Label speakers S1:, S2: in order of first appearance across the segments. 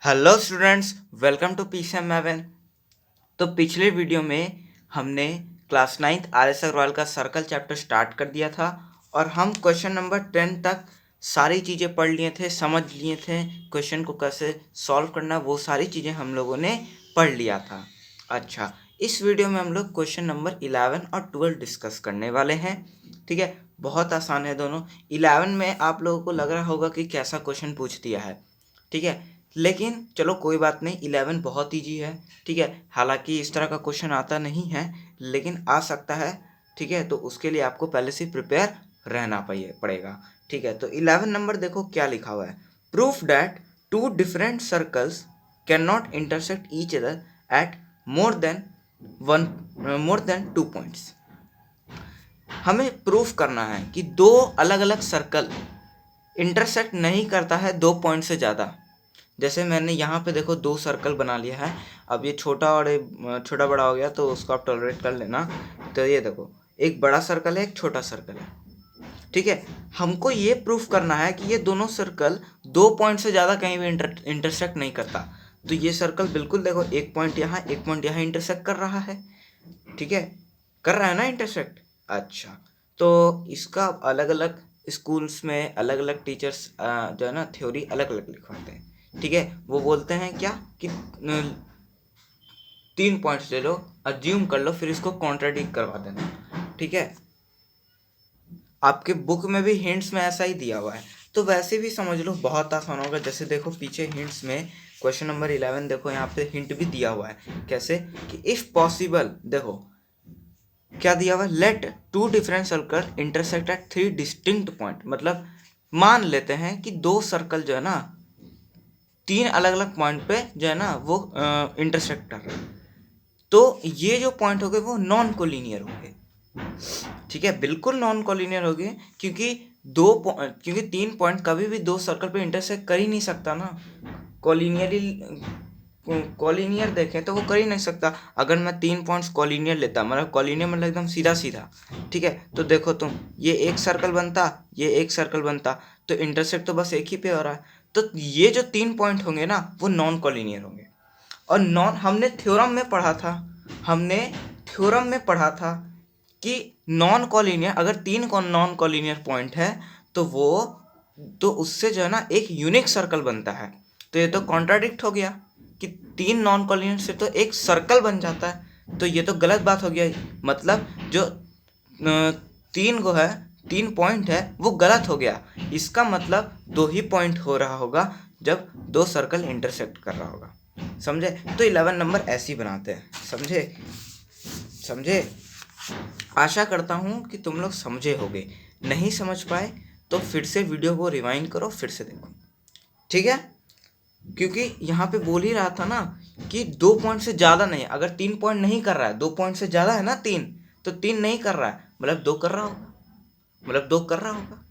S1: Hello students, welcome to PCM. तो पिछले video में हमने class 9th R S Agarwal का सर्कल चैप्टर स्टार्ट कर दिया था और हम क्वेश्चन नंबर 10 तक सारी चीज़ें पढ़ लिए थे, समझ लिए थे। क्वेश्चन को कैसे सॉल्व करना वो सारी चीज़ें हम लोगों ने पढ़ लिया था। अच्छा, इस वीडियो में हम लोग क्वेश्चन नंबर 11 और 12 डिस्कस करने वाले हैं। ठीक है, बहुत आसान है दोनों। 11 में आप लोगों को लग रहा होगा कि कैसा क्वेश्चन पूछ दिया है। ठीक है, लेकिन चलो कोई बात नहीं, 11 बहुत ईजी है। ठीक है, हालांकि इस तरह का क्वेश्चन आता नहीं है लेकिन आ सकता है। ठीक है, तो उसके लिए आपको पहले से प्रिपेयर रहना पड़ेगा। ठीक है, तो 11 नंबर देखो क्या लिखा हुआ है। Proof that two different circles can not intersect each other at more than more than 2 points. हमें प्रूफ करना है कि दो अलग अलग सर्कल इंटरसेक्ट नहीं करता है 2 पॉइंट से ज़्यादा। जैसे मैंने यहाँ पे देखो 2 सर्कल बना लिया है। अब ये छोटा और छोटा बड़ा हो गया तो उसको आप टॉलरेट कर लेना। तो ये देखो, एक बड़ा सर्कल है, एक छोटा सर्कल है। ठीक है, हमको ये प्रूफ करना है कि ये दोनों सर्कल 2 पॉइंट से ज़्यादा कहीं भी इंटरसेक्ट नहीं करता। तो ये सर्कल बिल्कुल देखो, एक पॉइंट यहाँ इंटरसेक्ट कर रहा है। ठीक है, कर रहा है ना इंटरसेक्ट। अच्छा, तो इसका अलग अलग स्कूल्स में अलग अलग टीचर्स जो है ना थ्योरी अलग अलग लिखवाते हैं। ठीक है, वो बोलते हैं क्या कि 3 पॉइंट्स ले लो, अज्यूम कर लो, फिर इसको कॉन्ट्राडिक्ट करवा देना। ठीक है, आपके बुक में भी हिंट्स में ऐसा ही दिया हुआ है, तो वैसे भी समझ लो, बहुत आसान होगा। जैसे देखो पीछे हिंट्स में क्वेश्चन नंबर 11 देखो, यहाँ पे हिंट भी दिया हुआ है। कैसे कि इफ पॉसिबल, देखो क्या दिया हुआ है, let two different circle intersect at 3 distinct point. मतलब मान लेते हैं कि 2 सर्कल जो है ना 3 अलग अलग पॉइंट पे जो है ना वो इंटरसेक्ट कर रहे हैं। तो ये जो पॉइंट हो गए वो नॉन कोलिनियर हो गए। ठीक है, बिल्कुल नॉन कोलिनियर हो गए, क्योंकि 3 पॉइंट कभी भी 2 सर्कल पे इंटरसेक्ट कर ही नहीं सकता ना। कोलिनियरली कॉलिनियर देखें तो वो कर ही नहीं सकता। अगर मैं 3 पॉइंट्स कॉलिनियर लेता, मतलब कॉलिनियर मतलब एकदम सीधा सीधा। ठीक है, तो देखो तुम, ये एक सर्कल बनता, ये एक सर्कल बनता, तो इंटरसेक्ट तो बस एक ही पे हो रहा है। तो ये जो 3 पॉइंट होंगे ना वो नॉन कॉलिनियर होंगे। और नॉन हमने थ्योरम में पढ़ा था कि नॉन कॉलिनियर, अगर 3 नॉन कॉलिनियर पॉइंट है तो वो, तो उससे जो है ना एक यूनिक सर्कल बनता है। तो ये तो कॉन्ट्राडिक्ट हो गया कि 3 नॉन कॉलिनियर से तो एक सर्कल बन जाता है, तो ये तो गलत बात हो गया। मतलब जो 3 को है, 3 पॉइंट है, वो गलत हो गया। इसका मतलब 2 ही पॉइंट हो रहा होगा जब 2 सर्कल इंटरसेक्ट कर रहा होगा। समझे? तो 11 नंबर ऐसे ही बनाते हैं। समझे? समझे? आशा करता हूँ कि तुम लोग समझे होगे। नहीं समझ पाए तो फिर से वीडियो को रिवाइंड करो, फिर से देखो। ठीक है, क्योंकि यहाँ पे बोल ही रहा था ना कि 2 पॉइंट से ज़्यादा नहीं। अगर 3 पॉइंट नहीं कर रहा है, 2 पॉइंट से ज़्यादा है ना 3, तो 3 नहीं कर रहा है मतलब 2 कर रहा होगा, मतलब 2 कर रहा होगा।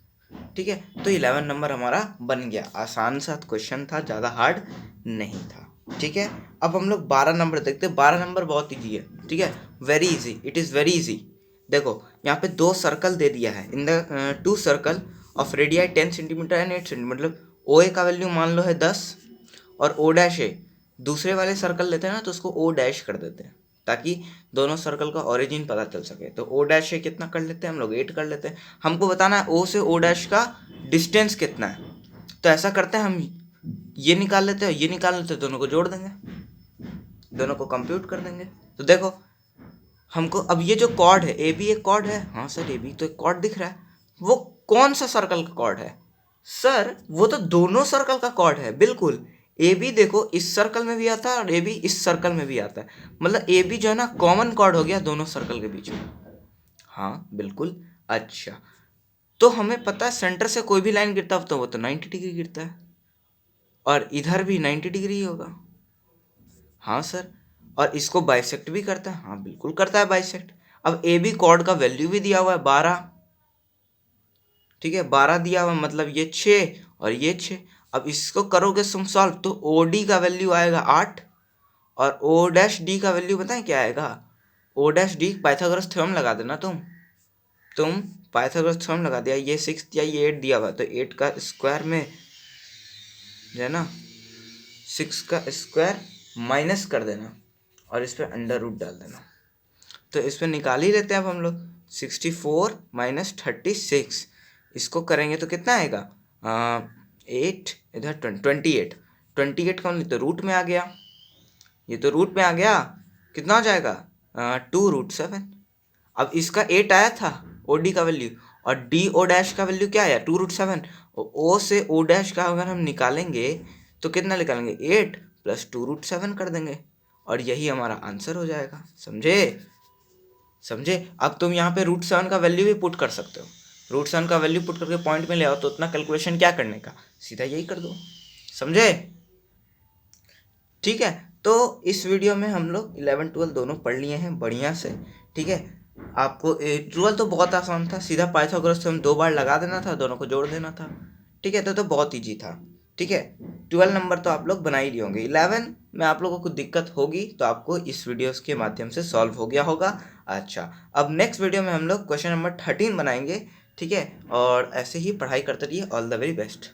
S1: ठीक है, तो 11 नंबर हमारा बन गया। आसान सा क्वेश्चन था, ज़्यादा हार्ड नहीं था। ठीक है, अब हम लोग 12 नंबर देखते हैं। 12 नंबर बहुत ईजी है। ठीक है, very easy, it is very easy. देखो यहाँ पे 2 सर्कल दे दिया है। In the 2 circle of radii 10 centimetre and 8 centimetre. मतलब ओ ए का वैल्यू मान लो है 10 और ओ डैश ए। दूसरे वाले सर्कल लेते हैं ना तो उसको ओ डैश कर देते हैं ताकि दोनों सर्कल का ओरिजिन पता चल सके। तो ओ डैश से कितना कर लेते हैं हम लोग, 8 कर लेते हैं। हमको बताना है ओ से ओ डैश का डिस्टेंस कितना है। तो ऐसा करते हैं, हम ये निकाल लेते हैं, ये निकाल लेते हैं, दोनों को जोड़ देंगे, दोनों को कंप्यूट कर देंगे। तो देखो हमको अब ये जो कॉर्ड है, ए बी एक कॉर्ड है। हाँ सर, ए बी तो एक कॉर्ड दिख रहा है। वो कौन सा सर्कल का कॉर्ड है? सर वो तो दोनों सर्कल का कॉर्ड है, बिल्कुल। ए बी देखो इस सर्कल में भी आता है और ए बी इस सर्कल में भी आता है। मतलब ए बी जो है ना कॉमन कॉर्ड हो गया दोनों सर्कल के बीच में। हाँ बिल्कुल। अच्छा, तो हमें पता है सेंटर से कोई भी लाइन गिरता हो तो वो तो 90 डिग्री गिरता है, और इधर भी 90 डिग्री ही होगा। हाँ सर, और इसको बाइसेक्ट भी करता है। हाँ बिल्कुल करता है बाइसेक्ट। अब ए बी कॉर्ड का वैल्यू भी दिया हुआ है 12। ठीक है, 12 दिया हुआ मतलब ये 6 और ये 6। अब इसको करोगे तुम सॉल्व तो ओ डी का वैल्यू आएगा 8, और ओ डैश डी का वैल्यू बताएं क्या आएगा? O dash D Pythagoras theorem लगा देना तुम पाइथागोरस थ्योरम लगा दिया। ये 6 दिया, ये 8 दिया हुआ, तो 8 का स्क्वायर में जो है ना 6 का स्क्वायर माइनस कर देना और इस पर अंडर रूट डाल देना। तो इस पर निकाल ही लेते हैं अब हम लोग। 64 माइनस 36 इसको करेंगे तो कितना आएगा? 8 इधर 28। 28 का तो रूट में आ गया, ये तो रूट में आ गया। कितना हो जाएगा? 2√7। अब इसका 8 आया था OD का वैल्यू, और DO डैश का वैल्यू क्या आया? 2√7। O से O डैश का अगर हम निकालेंगे तो कितना निकालेंगे? 8 प्लस 2√7 कर देंगे और यही हमारा आंसर हो जाएगा। समझे? अब तुम यहाँ पे √7 का वैल्यू भी पुट कर सकते हो। √7 का वैल्यू पुट करके पॉइंट में ले आओ तो उतना कैलकुलेशन क्या करने का, सीधा यही कर दो। समझे? ठीक है, तो इस वीडियो में हम लोग 11 12 दोनों पढ़ लिए हैं बढ़िया से। ठीक है, आपको 12 तो बहुत आसान था, सीधा पाइथागोरस से हम 2 बार लगा देना था, दोनों को जोड़ देना था। ठीक है, तो बहुत ईजी था। ठीक है, 12 नंबर तो आप लोग बना ही लिए होंगे। 11 में आप लोगों को दिक्कत होगी तो आपको इस वीडियोस के माध्यम से सॉल्व हो गया होगा। अच्छा, अब नेक्स्ट वीडियो में हम लोग क्वेश्चन नंबर 13 बनाएंगे। ठीक है, और ऐसे ही पढ़ाई करते रहिए। All the very best.